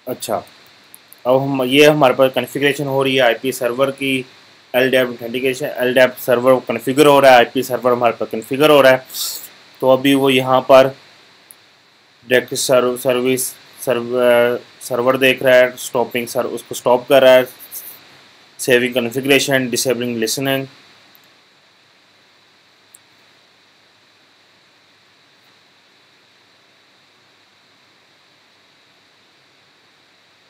अच्छा, अब हम ये हमारे पास कॉन्फ़िगरेशन हो रही है आईपी सर्वर की। LDAP authentication, LDAP server configure हो रहा है, आईपी सर्वर हमारे पास कॉन्फ़िगर हो रहा है। तो अभी वो यहाँ पर डायरेक्ट सर्विस सर्वर देख रहा है, स्टॉपिंग सर उसको स्टॉप कर रहा है, saving configuration, disabling listening.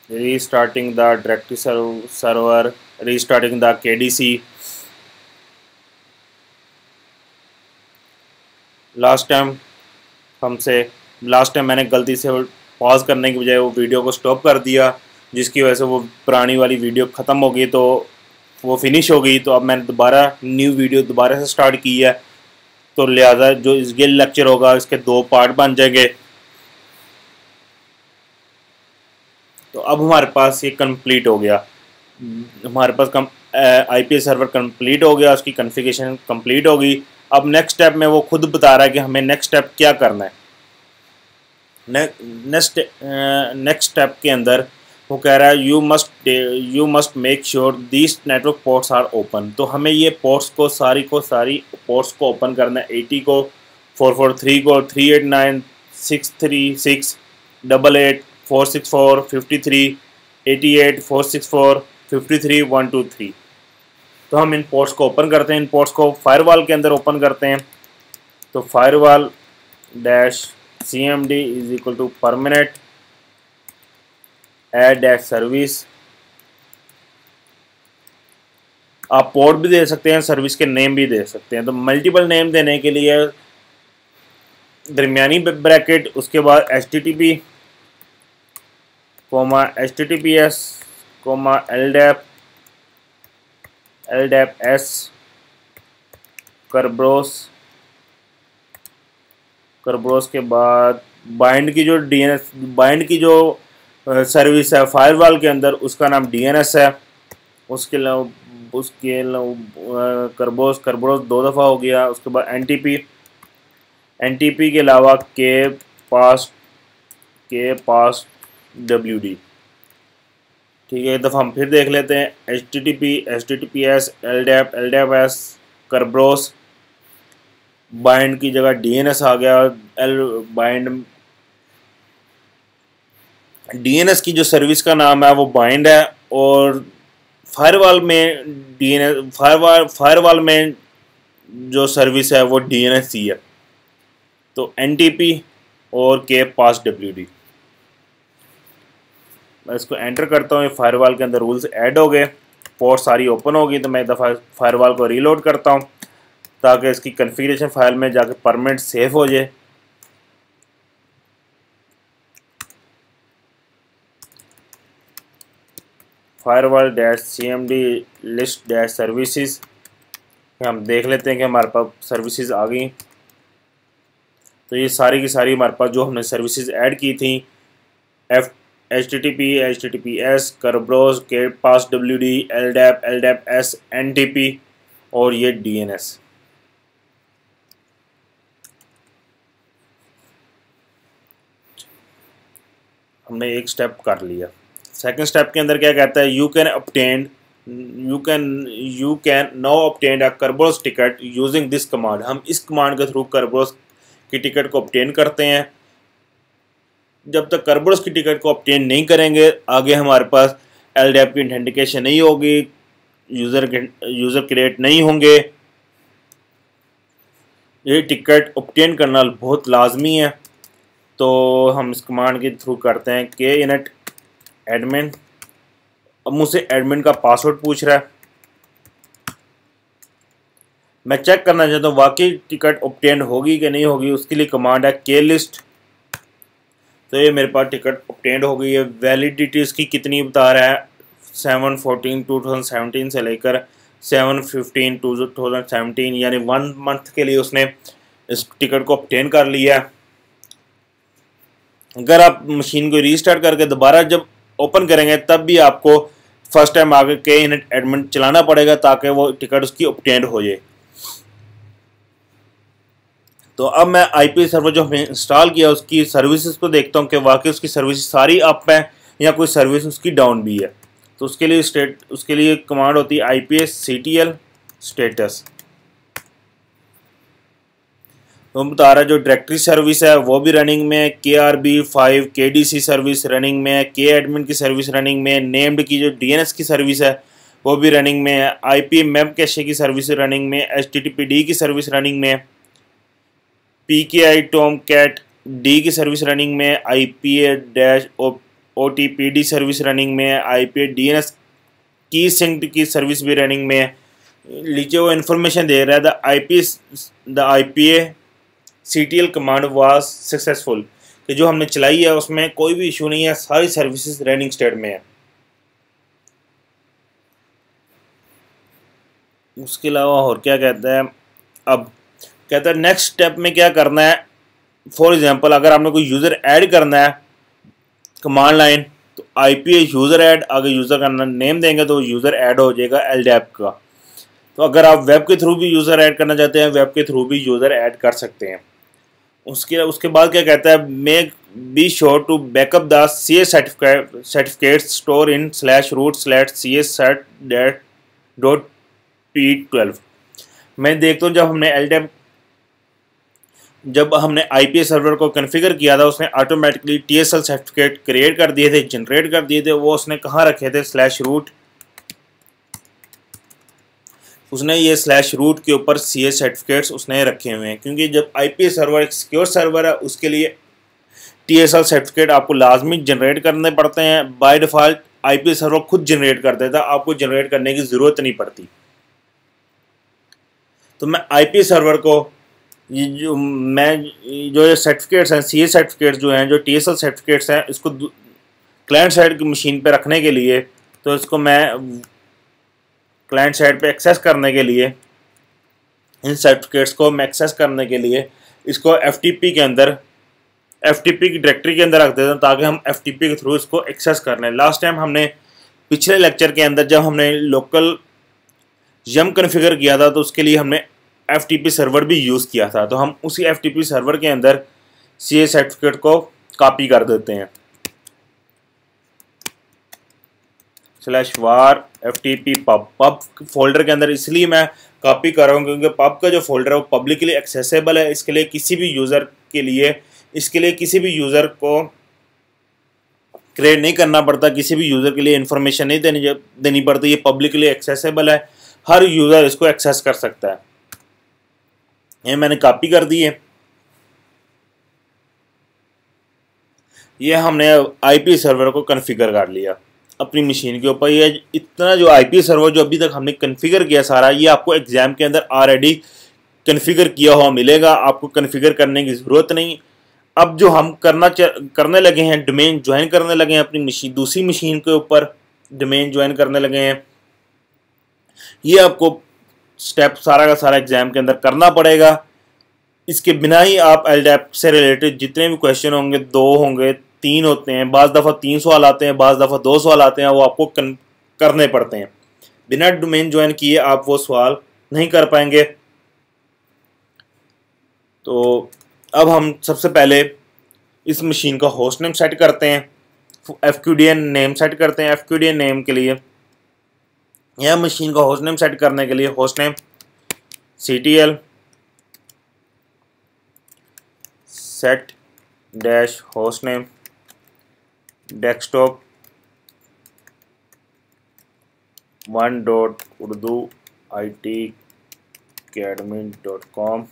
Restarting the directory server, restarting the KDC. Last time मैंने गलती से पॉज करने की बजाय वो वीडियो को स्टॉप कर दिया, जिसकी वजह से वो पुरानी वाली वीडियो ख़त्म हो गई, तो वो फिनिश हो गई। तो अब मैंने दोबारा न्यू वीडियो दोबारा से स्टार्ट की है। तो लिहाजा जो ये लेक्चर होगा इसके 2 पार्ट बन जाएंगे। तो अब हमारे पास ये कंप्लीट हो गया, हमारे पास आईपी सर्वर कंप्लीट हो गया, उसकी कॉन्फ़िगरेशन कंप्लीट हो गई। अब नेक्स्ट स्टेप में वो खुद बता रहा है कि हमें नेक्स्ट स्टेप क्या करना है। नेक्स्ट स्टेप के अंदर वो कह रहा है you must make sure these network ports are open. तो हमें ये पोर्ट्स को सारी पोर्ट्स को ओपन करना है। 80 को, 443 को, 389, 636, 88, 464, 53, 88, 464, 53, 123। तो हम इन पोर्ट्स को ओपन करते हैं, इन पोर्ट्स को फायरवॉल के अंदर ओपन करते हैं। तो firewall dash cmd is equal to permanent add dash service. आप पोर्ट भी दे सकते हैं, सर्विस के नेम भी दे सकते हैं। तो मल्टीपल नेम देने के लिए दरमियानी ब्रैकेट, उसके बाद http https ldap s करब्रोस के बाद बाइंड की जो सर्विस है फायरवॉल के अंदर, उसका नाम DNS है। उसके करब्रोस 2 दफ़ा हो गया। उसके बाद NTP के अलावा के पास WD। ठीक है, एक दफ़ा हम फिर देख लेते हैं। https ldap s करब्रोस, बाइंड की जगह DNS आ गया। DNS की जो सर्विस का नाम है वो बाइंड है, और फायरवॉल में जो सर्विस है वो DNS ही है। तो NTP और के पास WD। मैं इसको एंटर करता हूँ, फायरवॉल के अंदर रूल्स ऐड हो गए, पोर्ट सारी ओपन हो गई। तो मैं एक दफ़ा फायरवॉल को रीलोड करता हूँ ताकि इसकी कॉन्फ़िगरेशन फाइल में जाके परमानेंट सेव हो जाए। Firewall dash cmd list dash services, हम देख लेते हैं कि हमारे पास सर्विसेज आ गई। तो ये सारी की सारी हमारे पास जो हमने सर्विसेज ऐड की थी, http https करब्रोस के पास WD ldap s NTP और ये DNS। हमने एक स्टेप कर लिया। सेकंड स्टेप के अंदर क्या कहता है, you can now obtain a Kerberos ticket using this command. हम इस कमांड के थ्रू करब्रोस की टिकट को ऑब्टेन करते हैं। जब तक करब्रोस की टिकट को ऑब्टेन नहीं करेंगे, आगे हमारे पास LDAP की ऑथेंटिकेशन नहीं होगी, यूज़र क्रिएट नहीं होंगे। ये टिकट ऑब्टेन करना बहुत लाजमी है। तो हम इस कमांड के थ्रू करते हैं कि init admin। अब मुझसे एडमिन का पासवर्ड पूछ रहा है, मैं चेक करना चाहता हूँ वाकई टिकट ऑब्टेन होगी कि नहीं होगी। उसके लिए कमांड है KList। तो ये मेरे पास टिकट ऑब्टेन हो गई है। वैलिडिटी इसकी कितनी बता रहा है, 7/14/2017 से लेकर 7/15/2017, यानी 1 मंथ के लिए उसने इस टिकट को ऑब्टेन कर लिया है। अगर आप मशीन को रीस्टार्ट करके दोबारा जब ओपन करेंगे तब भी आपको फर्स्ट टाइम आगे के इनट एडमिन चलाना पड़ेगा ताकि वो टिकट उसकी ऑब्टेन हो जाए। तो अब मैं आईपी सर्वर जो हमने इंस्टॉल किया उसकी सर्विसेज को देखता हूँ कि वाकई उसकी सर्विस सारी अप हैं। या कोई सर्विस उसकी डाउन भी है, तो उसके लिए कमांड होती है IPS-CTL स्टेटस। तो हम बता रहा है जो डायरेक्टरी सर्विस है वो भी रनिंग में है, KRB5 KDC सर्विस रनिंग में है, KAdmin की सर्विस रनिंग में है, नेम्ड की जो DNS की सर्विस है वो भी रनिंग में है, IP MEM कैशे की सर्विस रनिंग में, HTTPD की सर्विस रनिंग में, PKI Tomcat D की सर्विस रनिंग में, IPA-OTPD सर्विस रनिंग में, IPA DNS की सिंक्ड की सर्विस भी रनिंग में है। नीचे वो इन्फॉर्मेशन दे रहा है the IPA-CTL command was successful, कि जो हमने चलाई है उसमें कोई भी इशू नहीं है, सारी सर्विसेज रनिंग स्टेट में है। उसके अलावा और क्या कहता है, अब कहता है नेक्स्ट स्टेप में क्या करना है। फॉर एग्जांपल अगर आपने कोई यूज़र ऐड करना है कमांड लाइन, तो IPA यूज़र ऐड, अगर यूज़र का नेम देंगे तो यूज़र ऐड हो जाएगा LDAP का। तो अगर आप वेब के थ्रू भी यूज़र ऐड करना चाहते हैं, वेब के थ्रू भी यूज़र ऐड कर सकते हैं। उसके बाद क्या कहता है, make be sure to backup the CS certificate store in /root/CS_set.p12। मैं देखता हूँ जब हमने IPA सर्वर को कॉन्फ़िगर किया था उसने ऑटोमेटिकली TSL सर्टिफिकेट क्रिएट कर दिए थे, जनरेट कर दिए थे। वो उसने कहाँ रखे थे, /root, उसने ये /root के ऊपर CS सर्टिफिकेट्स उसने रखे हुए हैं, क्योंकि जब IPA सर्वर एक सिक्योर सर्वर है उसके लिए TSL सर्टिफिकेट आपको लाजमी जनरेट करने पड़ते हैं। बाय डिफ़ॉल्ट IPA सर्वर खुद जनरेट कर देता है, आपको जनरेट करने की ज़रूरत नहीं पड़ती। तो मैं IPA सर्वर को जो ये सर्टिफिकेट्स हैं, CS सर्टिफिकेट्स जो हैं, जो TSL सर्टिफिकेट्स हैं, इसको क्लाइंट साइड की मशीन पे रखने के लिए, तो इसको मैं क्लाइंट साइड पे एक्सेस करने के लिए, इन सर्टिफिकेट्स को मैं एक्सेस करने के लिए इसको FTP के अंदर, FTP की डायरेक्टरी के अंदर रख देता हूँ, ताकि हम FTP के थ्रू इसको एक्सेस कर लें। लास्ट टाइम हमने पिछले लेक्चर के अंदर जब हमने लोकल यम कॉन्फ़िगर किया था तो उसके लिए हमने FTP सर्वर भी यूज़ किया था। तो हम उसी FTP सर्वर के अंदर CS सर्टिफिकेट को कॉपी कर देते हैं, /var FTP pub फोल्डर के अंदर। इसलिए मैं कॉपी कर रहा हूँ क्योंकि पब का जो फोल्डर है वो पब्लिकली एक्सेसिबल है। इसके लिए किसी भी यूज़र को क्रिएट नहीं करना पड़ता, किसी भी यूज़र के लिए इन्फॉर्मेशन नहीं देनी पड़ती। ये पब्लिकली एक्सेसिबल है, हर यूज़र इसको एक्सेस कर सकता है। ये मैंने कॉपी कर दी है। ये हमने IPA सर्वर को कॉन्फ़िगर कर लिया अपनी मशीन के ऊपर। ये इतना जो IPA सर्वर जो अभी तक हमने कॉन्फ़िगर किया सारा, ये आपको एग्ज़ाम के अंदर ऑलरेडी कॉन्फ़िगर किया हुआ मिलेगा, आपको कॉन्फ़िगर करने की ज़रूरत नहीं। अब जो हम करने लगे हैं, डोमेन ज्वाइन करने लगे हैं अपनी दूसरी मशीन के ऊपर, डोमेन ज्वाइन करने लगे हैं। ये आपको स्टेप सारा का सारा एग्ज़ाम के अंदर करना पड़ेगा। इसके बिना ही आप LDAP से रिलेटेड जितने भी क्वेश्चन होंगे, 2 होंगे, 3 होते हैं, बाज़ दफ़ा 3 सवाल आते हैं, बाज़ दफ़ा 2 सवाल आते हैं, वो आपको करने पड़ते हैं। बिना डोमेन ज्वाइन किए आप वो सवाल नहीं कर पाएंगे। तो अब हम सबसे पहले इस मशीन का होस्ट नेम सेट करते हैं, FQDN नेम सेट करते हैं। FQDN नेम के लिए यह मशीन का होस्ट नेम सेट करने के लिए host name CTL set -hostname desktop 1.urduitacademy.com।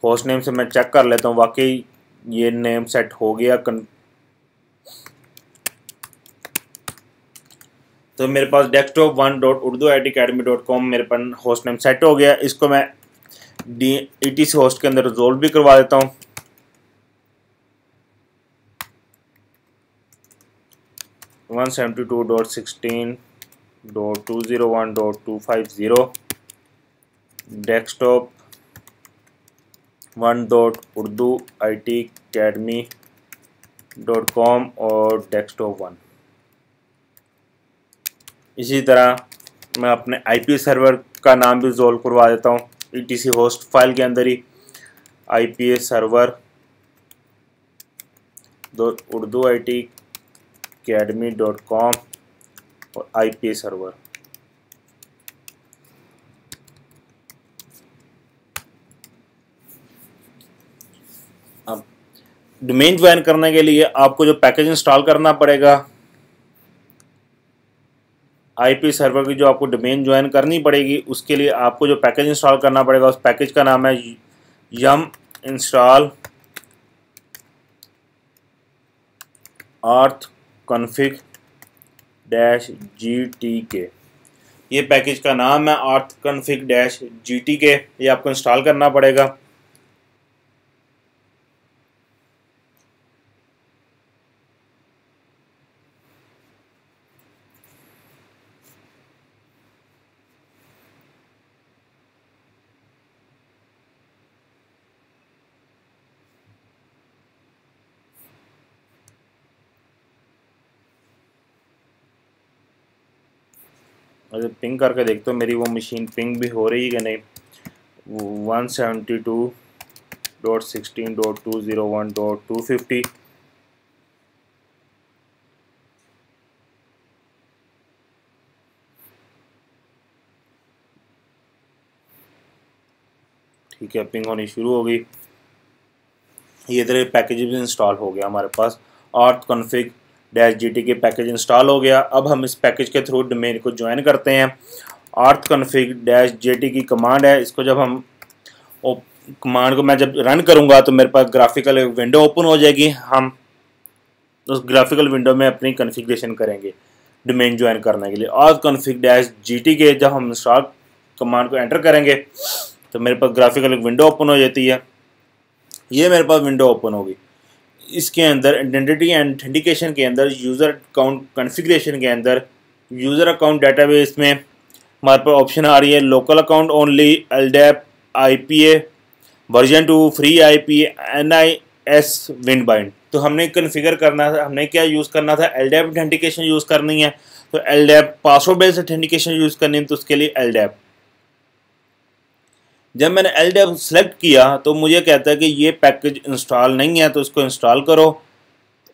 Host name से मैं चेक कर लेता हूँ वाकई ये नेम सेट हो गया। तो मेरे पास desktop 1.urduitacademy.com मेरे पास होस्ट नेम सेट हो गया। इसको मैं ETC होस्ट के अंदर रिजोल्व भी करवा देता हूँ। (172.16.201.250) डेस्कटॉप 1.urduitacademy.com और डेस्कटॉप 1। इसी तरह मैं अपने IPA सर्वर का नाम भी रिजोल्व करवा देता हूँ ETC होस्ट फाइल के अंदर ही। IPA सर्वर urduitacademy.com और IP सर्वर। अब डोमेन ज्वाइन करने के लिए आपको जो पैकेज इंस्टॉल करना पड़ेगा, IP सर्वर की जो आपको डोमेन ज्वाइन करनी पड़ेगी, उसके लिए आपको जो पैकेज इंस्टॉल करना पड़ेगा उस पैकेज का नाम है yum install auth-config-gtk। ये पैकेज का नाम है auth-config-gtk। ये आपको इंस्टॉल करना पड़ेगा। मुझे पिंग करके देखते हो मेरी वो मशीन पिंग भी हो रही है कि नहीं। 172.16.201.250। ठीक है, पिंग होनी शुरू हो गई। ये इधर पैकेज भी इंस्टॉल हो गया हमारे पास। auth-config-gtk पैकेज इंस्टॉल हो गया। अब हम इस पैकेज के थ्रू डोमेन को ज्वाइन करते हैं। auth-config-gtk की कमांड है। इसको जब हम कमांड को मैं जब रन करूंगा तो मेरे पास ग्राफिकल विंडो ओपन हो जाएगी। हम उस ग्राफिकल विंडो में अपनी कॉन्फ़िगरेशन करेंगे डोमेन ज्वाइन करने के लिए। auth-config-gtk जब हम इंस्टॉल कमांड को एंटर करेंगे तो मेरे पास ग्राफिकल विंडो ओपन हो जाती है। ये मेरे पास विंडो ओपन होगी। इसके अंदर आइडेंटिटी एंड ऑथेंटिकेशन के अंदर यूज़र अकाउंट कॉन्फ़िगरेशन के अंदर यूज़र अकाउंट डेटाबेस में हमारे पास ऑप्शन आ रही है local account only, LDAP, IPA, version 2, free IP, NIS, विंडबाइंड। तो हमने कॉन्फ़िगर करना था, हमने क्या यूज़ करना था, LDAP ऑथेंटिकेशन यूज़ करनी है। तो LDAP password based authentication use करनी है, तो उसके लिए LDAP। जब मैंने LDAP सेलेक्ट किया तो मुझे कहता है कि ये पैकेज इंस्टॉल नहीं है, तो इसको इंस्टॉल करो।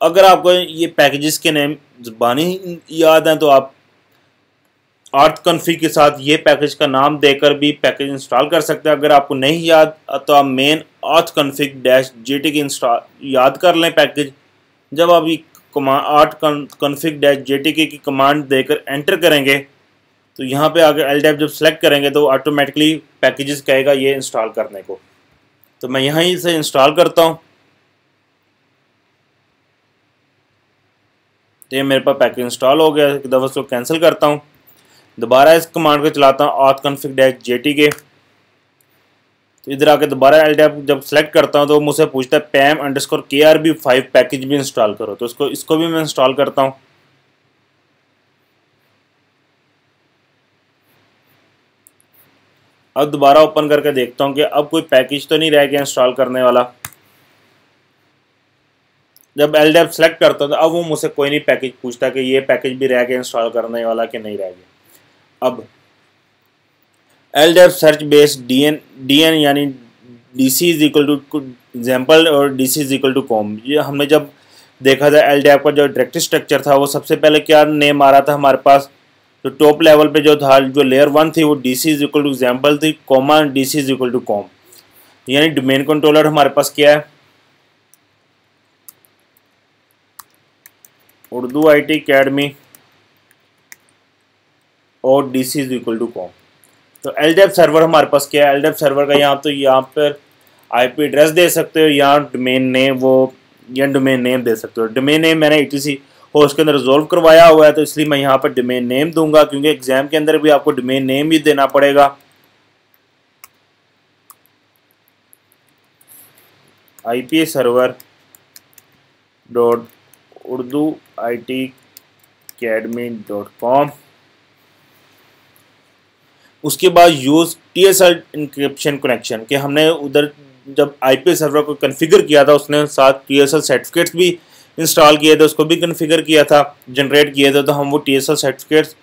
अगर आपको ये पैकेजेस के नेम ज़बानी याद हैं तो आप auth-config के साथ ये पैकेज का नाम देकर भी पैकेज इंस्टॉल कर सकते हैं। अगर आपको नहीं याद तो आप मेन auth-config-gtk इंस्टॉल याद कर लें पैकेज। जब आप ये auth-config-gtk की कमांड देकर एंटर करेंगे तो यहाँ पे आगे LDAP जब सेलेक्ट करेंगे तो ऑटोमेटिकली पैकेजेस कहेगा ये इंस्टॉल करने को। तो मैं यहीं से इंस्टॉल करता हूँ। तो ये मेरे पास पैकेज इंस्टॉल हो गया। एक दफ़ा उसको कैंसिल करता हूँ, दोबारा इस कमांड को चलाता हूँ auth-config-gtk। तो इधर आके दोबारा LDAP जब सेलेक्ट करता हूँ तो मुझसे पूछता है PAM_KRB5 पैकेज भी इंस्टॉल करो। तो इसको भी मैं इंस्टॉल करता हूँ। अब दोबारा ओपन करके देखता हूँ कि अब कोई पैकेज तो नहीं रह गया इंस्टॉल करने वाला। जब LDAP सेलेक्ट करता हूँ तो अब वो मुझसे कोई नहीं पैकेज पूछता कि ये पैकेज भी रह गया इंस्टॉल करने वाला कि नहीं रह गया। अब LDAP सर्च बेस्ड DN यानी DC is equal to example और DC is equal to com. ये हमने जब देखा था LDAP का जो डायरेक्टरी स्ट्रक्चर था वो सबसे पहले क्या नेम आ रहा था हमारे पास। तो टॉप लेवल पे जो था, जो लेयर 1 थी वो DC is equal to example थी, comma DC is equal to com. यानी डोमेन कंट्रोलर हमारे पास क्या है, उर्दू IT अकेडमी और DC is equal to com. तो LDAP सर्वर हमारे पास क्या है, LDAP सर्वर का यहाँ पर IP एड्रेस दे सकते हो या डोमेन नेम डोमेन नेम दे सकते हो। डोमेन नेम मैंने ETC होस्ट के अंदर रिजोल्व करवाया हुआ है तो इसलिए मैं यहाँ पर डोमेन नेम दूंगा, क्योंकि एग्जाम के अंदर भी आपको डोमेन नेम ही देना पड़ेगा। IP server dot urduitacademy.com। उसके बाद यूज़ TSL इंक्रिप्शन कनेक्शन के हमने उधर जब IP सर्वर को कॉन्फ़िगर किया था उसने साथ TSL सर्टिफिकेट्स भी इंस्टॉल किए थे, उसको भी कॉन्फ़िगर किया था, जनरेट किए थे। तो हम वो TSL सर्टिफिकेट्स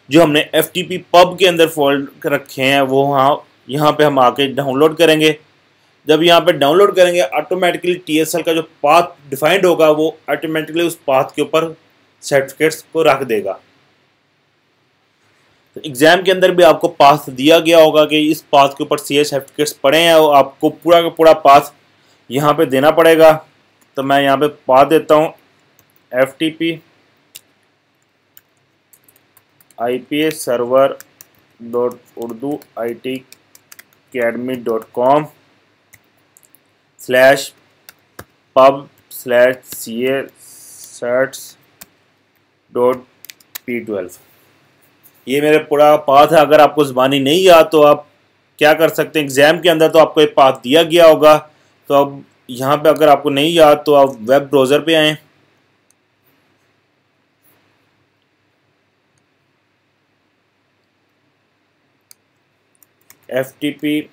जो हमने FTP पब के अंदर फोल्ड रखे हैं वो यहाँ पे हम आके डाउनलोड करेंगे। जब यहाँ पे डाउनलोड करेंगे ऑटोमेटिकली TSL का जो पाथ डिफाइंड होगा वो ऑटोमेटिकली उस पाथ के ऊपर सर्टिफिकेट्स को रख देगा। तो एग्जाम के अंदर भी आपको पाथ दिया गया होगा कि इस पाथ के ऊपर CA सर्टिफिकेट्स पड़े हैं और आपको पूरा का पूरा पाथ यहाँ पे देना पड़ेगा। तो मैं यहाँ पे पाथ देता हूँ FTP IPA server.urduitacademy.com/CA-certs.P12। ये मेरे पूरा पाथ है। अगर आपको ज़बानी नहीं याद तो आप क्या कर सकते हैं, एग्ज़ाम के अंदर तो आपको एक पाथ दिया गया होगा। तो अब यहाँ पे अगर आपको नहीं याद तो आप वेब ब्राउज़र पे आएँ, FTP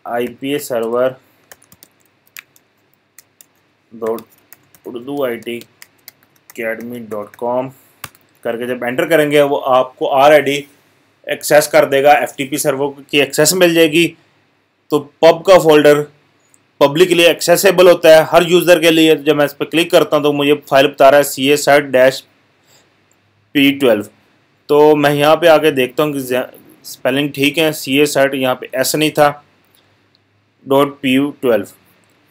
IPA server.urduitacademy.com करके जब एंटर करेंगे वो आपको ऑलरेडी एक्सेस कर देगा, FTP सर्वर की एक्सेस मिल जाएगी। तो पब का फोल्डर पब्लिकली एक्सेसिबल होता है हर यूज़र के लिए। जब मैं इस पर क्लिक करता हूँ तो मुझे फाइल बता रहा है CA-cert-P12। तो मैं यहाँ पे आके देखता हूँ कि स्पेलिंग ठीक है, CA-cert यहाँ पे S नहीं था, .P12।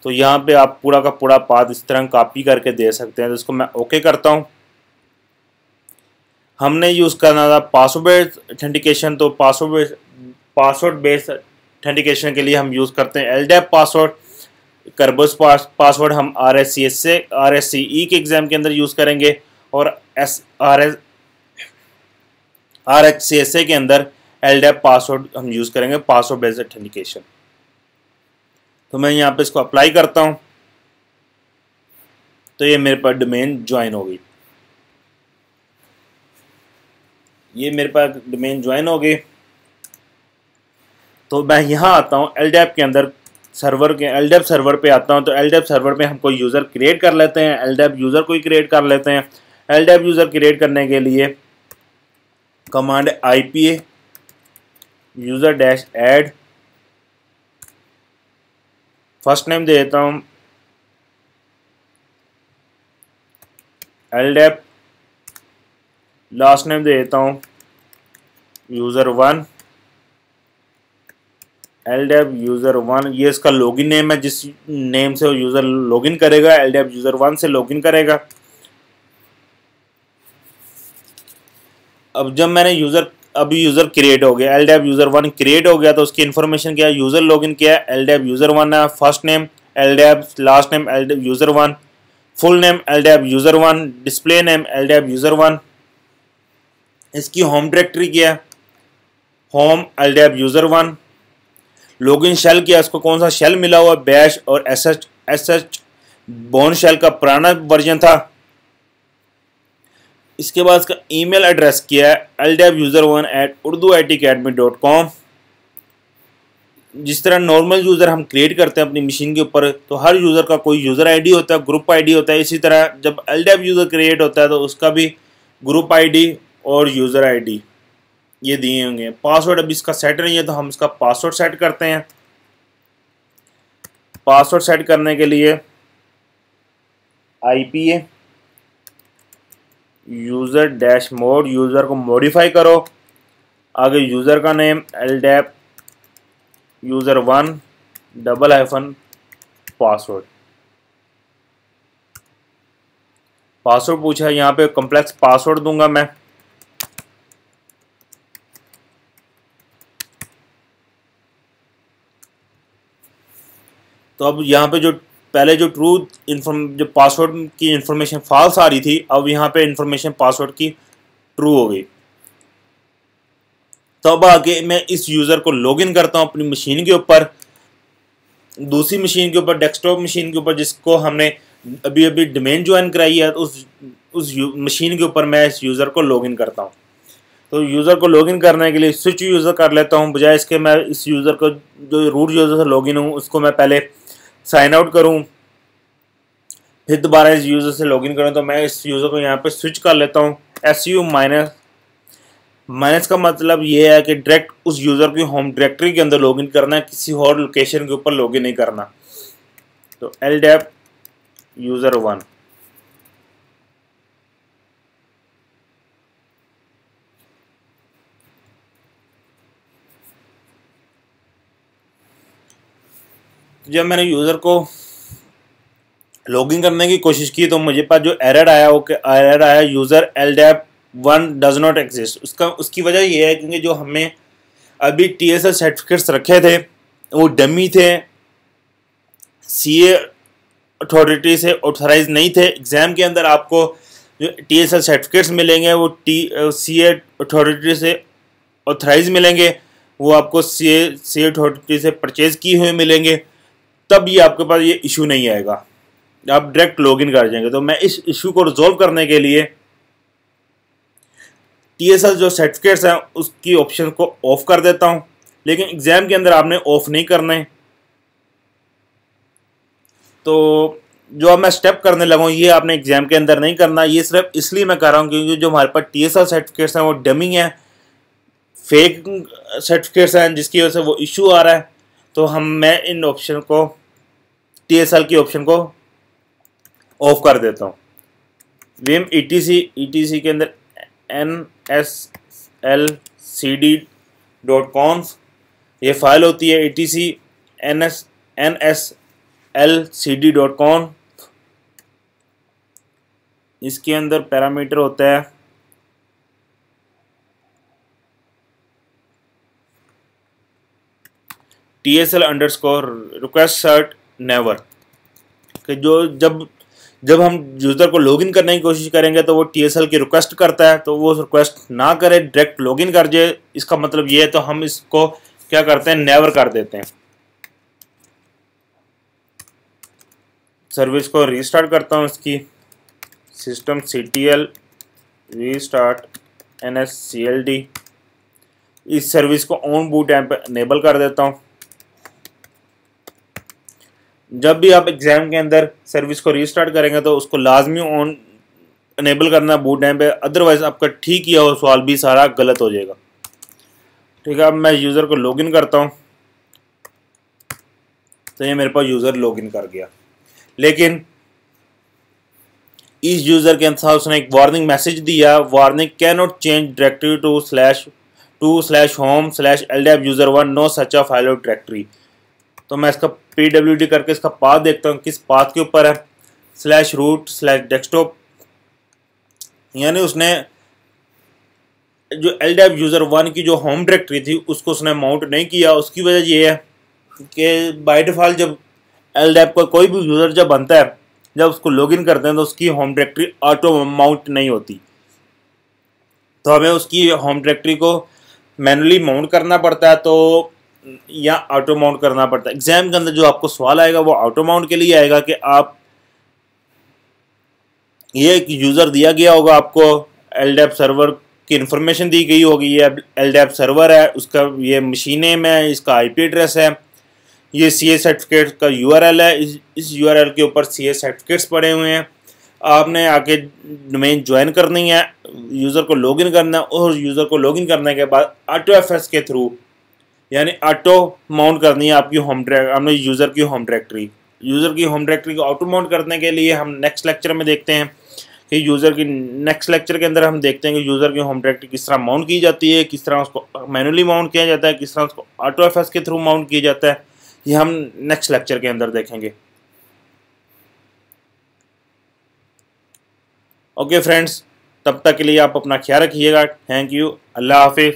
तो यहाँ पे आप पूरा का पूरा पाथ इस तरह कॉपी करके दे सकते हैं। तो इसको मैं ओके करता हूँ। हमने यूज़ करना था पासवर्ड बेस्ड ऑथेंटिकेशन। तो पासवर्ड बेस्ड ऑथेंटिकेशन के लिए हम यूज़ करते हैं LDAP पासवर्ड। कर्बस पासवर्ड हम RSCE के एग्ज़ाम के अंदर यूज़ करेंगे और RHCSA के अंदर LDAP पासवर्ड हम यूज़ करेंगे, पासवर्ड बेस्ड ऑथेंटिकेशन। तो मैं यहाँ पे इसको अप्लाई करता हूँ। तो ये मेरे पास डोमेन ज्वाइन हो गई। तो मैं यहाँ आता हूँ LDAP के अंदर LDAP सर्वर पे आता हूँ। तो LDAP सर्वर पे हम कोई यूज़र क्रिएट कर लेते हैं, LDAP यूज़र को ही क्रिएट कर लेते हैं। LDAP यूज़र क्रिएट करने के लिए command IPA user-add, first name दे देता हूँ LDAP, लास्ट नेम दे देता हूँ user1, LDAP user1। ये इसका लॉगिन नेम है, जिस नेम से वो यूज़र लॉगिन करेगा LDAP user1 से लॉगिन करेगा। अब जब मैंने यूज़र क्रिएट हो गया, LDAP user1 क्रिएट हो गया, तो उसकी इन्फॉर्मेशन क्या है, यूज़र लॉगिन किया है, LDAP user1 है, first name LDAP, last name LDAP user1, full name LDAP user1, display name LDAP user1। इसकी होम डायरेक्टरी क्या है, home LDAP user1। Login shell किया, इसको कौन सा शेल मिला हुआ, बैश और SH बोर्न शेल का पुराना वर्जन था। इसके बाद इसका ईमेल एड्रेस किया है LDAP user1@urduitacademy.com। जिस तरह नॉर्मल यूज़र हम क्रिएट करते हैं अपनी मशीन के ऊपर, तो हर यूज़र का कोई यूज़र ID होता है, ग्रुप ID होता है। इसी तरह जब LDAP यूज़र क्रिएट होता है तो उसका भी ग्रुप ID और यूज़र ID ये दिए होंगे। पासवर्ड अभी इसका सेट नहीं है तो हम इसका पासवर्ड सेट करते हैं। पासवर्ड सेट करने के लिए IPA user-mode, यूज़र को मॉडिफाई करो। आगे यूज़र का name LDAP user1 :password. Password पूछा, यहाँ पे कॉम्प्लेक्स पासवर्ड दूंगा मैं। तो अब यहाँ पे जो पहले जो जो पासवर्ड की इंफॉर्मेशन फॉल्स आ रही थी, अब यहाँ पे इंफॉर्मेशन पासवर्ड की ट्रू हो गई। तो अब आगे मैं इस यूज़र को लॉगिन करता हूँ अपनी मशीन के ऊपर, दूसरी मशीन के ऊपर, डेस्कटॉप मशीन के ऊपर, जिसको हमने अभी अभी डोमेन ज्वाइन कराई है। तो उस मशीन के ऊपर मैं इस यूज़र को लॉगिन करता हूँ। तो यूज़र को लॉगिन करने के लिए स्विच यूज़र कर लेता हूँ, बजाय इसके मैं इस यूज़र को जो रूट यूज़र से लॉगिन हूँ उसको मैं पहले साइन आउट करूँ, फिर दोबारा इस यूज़र से लॉगिन करूँ। तो मैं इस यूज़र को यहाँ पे स्विच कर लेता हूँ SU- माइनस का मतलब ये है कि डायरेक्ट उस यूज़र की होम डायरेक्टरी के अंदर लॉगिन करना है, किसी और लोकेशन के ऊपर लॉगिन नहीं करना। तो LDAP user1, जब मैंने यूज़र को लॉगिन करने की कोशिश की तो मुझे पास जो एरर आया वो एरर आया user LDAP1 does not exist. उसकी वजह ये है क्योंकि जो हमें अभी TSL सर्टिफिकेट्स रखे थे वो डमी थे, CA अथॉरिटी से ऑथराइज नहीं थे। एग्ज़ाम के अंदर आपको जो TSL सर्टिफिकेट्स मिलेंगे वो CA अथॉरिटी से ऑथराइज मिलेंगे, वो आपको CA अथॉरिटी से परचेज़ किए हुए मिलेंगे, तब ये आपके पास ये इशू नहीं आएगा, आप डायरेक्ट लॉगिन कर जाएंगे। तो मैं इस इशू को रिजॉल्व करने के लिए TSL जो सर्टिफिकेट्स हैं उसकी ऑप्शन को ऑफ कर देता हूं, लेकिन एग्ज़ाम के अंदर आपने ऑफ नहीं करना है। तो जो अब मैं स्टेप करने लगा हूँ ये आपने एग्ज़ाम के अंदर नहीं करना। ये सिर्फ इसलिए मैं कर रहा हूँ क्योंकि जो हमारे पास TSL सर्टिफिकेट्स हैं वो डमी हैं, फेक सर्टिफिकेट्स हैं, जिसकी वजह से वो इशू आ रहा है। तो मैं इन ऑप्शन को TSL की ऑप्शन को ऑफ कर देता हूँ। vim etc के अंदर nslcd.conf ये फाइल होती है, etc nslcd.conf। इसके अंदर पैरामीटर होता है TSL_request_cert never, कि जो जब हम यूज़र को लॉगिन करने की कोशिश करेंगे तो वो TSL की रिक्वेस्ट करता है, तो वो रिक्वेस्ट ना करे, डायरेक्ट लॉगिन कर जाए। इसका मतलब ये है, तो हम इसको क्या करते हैं, नेवर कर देते हैं। सर्विस को रीस्टार्ट करता हूँ, इसकी systemctl रीस्टार्ट nscld, इस सर्विस को ऑन बूट टाइम पर इनेबल कर देता हूँ। जब भी आप एग्ज़ाम के अंदर सर्विस को रीस्टार्ट करेंगे तो उसको लाजमी ऑन इनेबल करना बूट टाइम पे, अदरवाइज आपका ठीक किया हुआ सवाल भी सारा गलत हो जाएगा। ठीक है, अब मैं यूज़र को लॉगिन करता हूँ, तो ये मेरे पास यूज़र लॉगिन कर गया। लेकिन इस यूज़र के साथ उसने एक वार्निंग मैसेज दिया, warning can not change directory to/home/LDAP user1 no such a file और डायरेक्टरी। तो मैं इसका PWD करके इसका पाथ देखता हूँ किस पाथ के ऊपर है, /root/desktop, यानी उसने जो LDAP user1 की जो होम डायरेक्टरी थी उसको उसने माउंट नहीं किया। उसकी वजह ये है कि बाय डिफ़ॉल्ट जब LDAP का कोई भी यूज़र जब बनता है, जब उसको लॉगिन करते हैं तो उसकी होम डायरेक्टरी ऑटो माउंट नहीं होती, तो हमें उसकी होम डायरेक्टरी को मैनुअली माउंट करना पड़ता है, तो या ऑटो माउंट करना पड़ता है। एग्जाम के अंदर जो आपको सवाल आएगा वो ऑटो माउंट के लिए आएगा कि आप ये एक यूज़र दिया गया होगा, आपको LDAP सर्वर की इन्फॉर्मेशन दी गई होगी, ये LDAP सर्वर है, उसका ये मशीन नेम है, इसका IP एड्रेस है, ये CA सर्टिफिकेट का URL है, इस URL के ऊपर CA सर्टिफिकेट्स पड़े हुए हैं। आपने आके डोमेन ज्वाइन करनी है, यूज़र को लॉगिन करना है, और यूज़र को लॉगिन करने के बाद AutoFS के थ्रू यानी ऑटो माउंट करनी है आपकी हमने यूज़र की होम डायरेक्टरी। यूज़र की होम डायरेक्टरी को ऑटो माउंट करने के लिए हम नेक्स्ट लेक्चर में देखते हैं कि यूज़र की नेक्स्ट लेक्चर के अंदर हम देखते हैं कि यूज़र की होम डायरेक्टरी किस तरह माउंट की जाती है, किस तरह उसको मैनुअली माउंट किया जाता है, किस तरह उसको AutoFS के थ्रू माउंट किया जाता है। ये हम नेक्स्ट लेक्चर के अंदर देखेंगे। ओके फ्रेंड्स, तब तक के लिए आप अपना ख्याल रखिएगा। थैंक यू, अल्लाह हाफिज़।